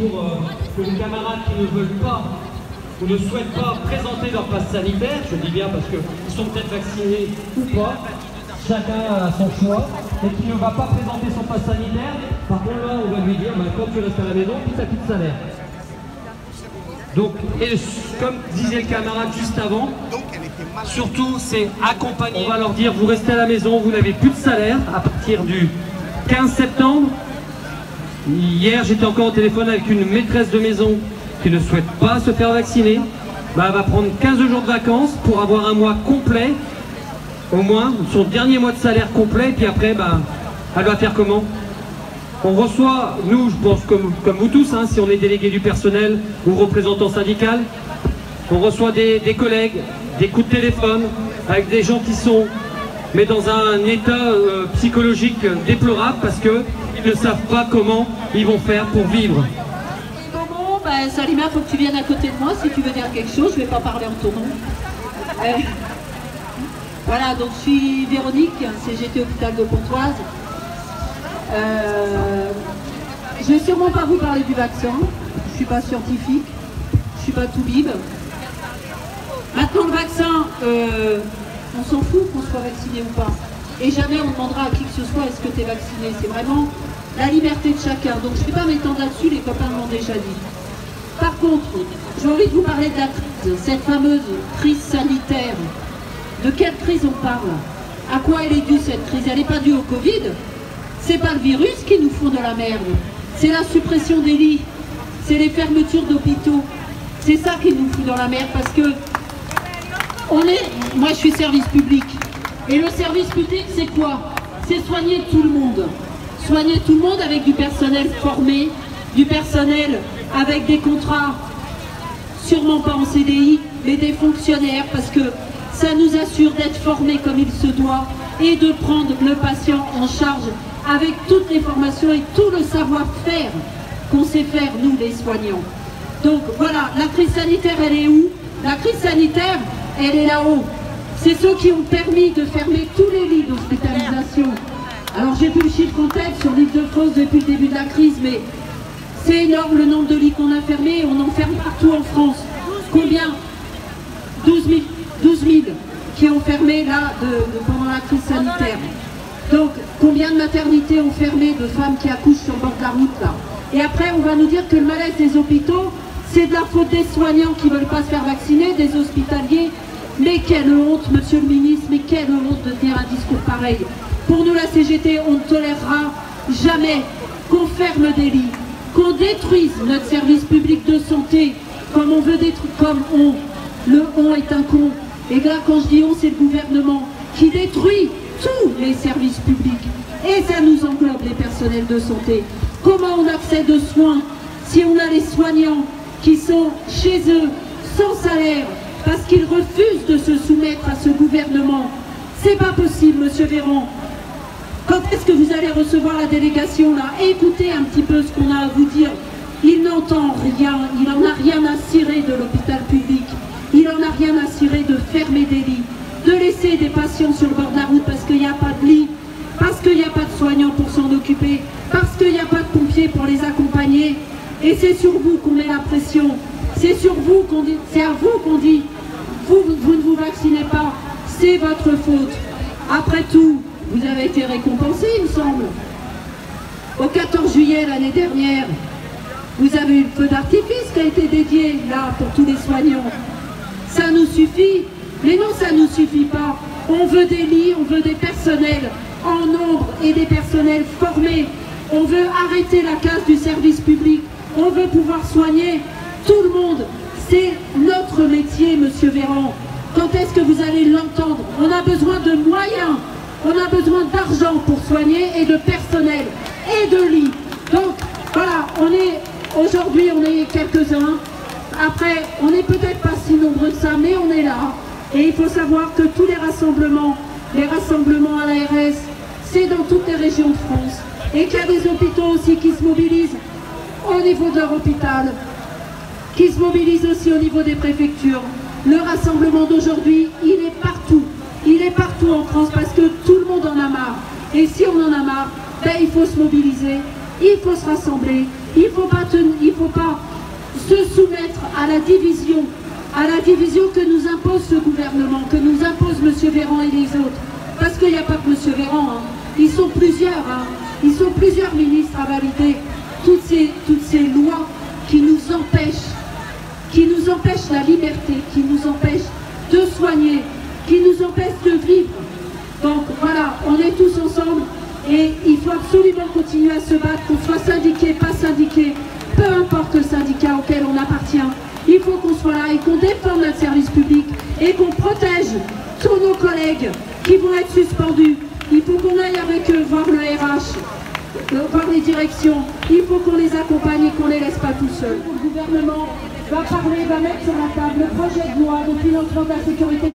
pour que les camarades qui ne veulent pas ou ne souhaitent pas présenter leur passe sanitaire, je dis bien parce qu'ils sont peut-être vaccinés ou pas, chacun a son choix, et qui ne va pas présenter son passe sanitaire, par contre là on va lui dire, bah, quand tu restes à la maison, puis t'as plus de salaire. Donc, et comme disait le camarade juste avant, surtout c'est accompagner. On va leur dire, vous restez à la maison, vous n'avez plus de salaire à partir du 15 septembre. Hier j'étais encore au téléphone avec une maîtresse de maison qui ne souhaite pas se faire vacciner. Bah, elle va prendre 15 jours de vacances pour avoir un mois complet, au moins son dernier mois de salaire complet, et puis après bah, elle va faire comment? On reçoit, nous je pense comme vous tous, hein, si on est délégué du personnel ou représentant syndical, on reçoit des collègues, des coups de téléphone avec des gens qui sont mais dans un état psychologique déplorable parce qu'ils ne savent pas comment ils vont faire pour vivre. Bon, ben, Salima, il faut que tu viennes à côté de moi si tu veux dire quelque chose, je ne vais pas parler en ton nom. Voilà, donc je suis Véronique, CGT Hôpital de Pontoise. Je ne vais sûrement pas vous parler du vaccin, je ne suis pas scientifique, je ne suis pas toubib. Maintenant le vaccin, on s'en fout qu'on soit vacciné ou pas. Et jamais on demandera à qui que ce soit est-ce que tu es vacciné. C'est vraiment la liberté de chacun. Donc je ne vais pas m'étendre là-dessus, les copains l'ont déjà dit. Par contre, j'ai envie de vous parler de la crise, cette fameuse crise sanitaire. De quelle crise on parle? À quoi elle est due cette crise? Elle n'est pas due au Covid. C'est pas le virus qui nous fout de la merde. C'est la suppression des lits. C'est les fermetures d'hôpitaux. C'est ça qui nous fout dans la merde parce que moi je suis service public. Et le service public c'est quoi? C'est soigner tout le monde. Soigner tout le monde avec du personnel formé, du personnel avec des contrats, sûrement pas en CDI, mais des fonctionnaires parce que ça nous assure d'être formés comme il se doit et de prendre le patient en charge avec toutes les formations et tout le savoir-faire qu'on sait faire, nous les soignants. Donc voilà, la crise sanitaire, elle est où? La crise sanitaire, elle est là-haut. C'est ceux qui ont permis de fermer tous les lits d'hospitalisation. Alors j'ai plus le chiffre en tête sur l'Île-de-France depuis le début de la crise, mais c'est énorme le nombre de lits qu'on a fermés, on en ferme partout en France. Combien? 12 000 qui ont fermé là pendant la crise sanitaire. Donc, combien de maternités ont fermé, de femmes qui accouchent sur le bord de la route là? Et après, on va nous dire que le malaise des hôpitaux, c'est de la faute des soignants qui ne veulent pas se faire vacciner, des hospitaliers. Mais quelle honte, monsieur le ministre, mais quelle honte de tenir un discours pareil. Pour nous, la CGT, on ne tolérera jamais qu'on ferme des lits, qu'on détruise notre service public de santé, comme on veut détruire, comme on. Le on est un con. Et là, quand je dis on, c'est le gouvernement qui détruit tous les services publics. Et ça nous englobe les personnels de santé. Comment on accède aux soins si on a les soignants qui sont chez eux sans salaire parce qu'ils refusent de se soumettre à ce gouvernement? C'est pas possible, monsieur Véran. Quand est-ce que vous allez recevoir la délégation là? Écoutez un petit peu ce qu'on a à vous dire. Il n'entend rien, il n'en a rien à cirer de l'hôpital public. Il n'en a rien à cirer de fermer des lits, de laisser des patients sur le bord de la route parce qu'il n'y a pas de lit, parce qu'il n'y a pas de soignants pour s'en occuper, parce qu'il n'y a pas de pompiers pour les accompagner. Et c'est sur vous qu'on met la pression. C'est sur vous qu'on dit, c'est à vous qu'on dit, vous ne vous vaccinez pas, c'est votre faute. Après tout, vous avez été récompensé, il me semble. Au 14 juillet l'année dernière, vous avez eu le feu d'artifice qui a été dédié là pour tous les soignants. Ça nous suffit, mais non, ça ne nous suffit pas. On veut des lits, on veut des personnels en nombre et des personnels formés. On veut arrêter la casse du service public. On veut pouvoir soigner tout le monde. C'est notre métier, monsieur Véran. Quand est-ce que vous allez l'entendre? On a besoin de moyens, on a besoin d'argent pour soigner et de personnel et de lits. Donc voilà, aujourd'hui on est quelques-uns. Après, on n'est peut-être pas si nombreux que ça, mais on est là. Et il faut savoir que tous les rassemblements à l'ARS, c'est dans toutes les régions de France. Et qu'il y a des hôpitaux aussi qui se mobilisent au niveau de leur hôpital, qui se mobilisent aussi au niveau des préfectures. Le rassemblement d'aujourd'hui, il est partout. Il est partout en France parce que tout le monde en a marre. Et si on en a marre, ben, il faut se mobiliser, il faut se rassembler, il faut pas à la division que nous impose ce gouvernement, que nous impose M. Véran et les autres. Parce qu'il n'y a pas que M. Véran, hein. Ils sont plusieurs ministres à valider toutes ces lois qui nous empêchent la liberté, qui nous empêchent de soigner, qui nous empêchent de vivre. Donc voilà, on est tous ensemble et il faut absolument continuer à se battre, qu'on soit syndiqué, pas syndiqué, peu importe le syndicat auquel on appartient. Il faut qu'on soit là et qu'on défende notre service public et qu'on protège tous nos collègues qui vont être suspendus. Il faut qu'on aille avec eux voir le RH, voir les directions. Il faut qu'on les accompagne et qu'on ne les laisse pas tout seuls. Le gouvernement va mettre sur la table le projet de loi de financement de la sécurité.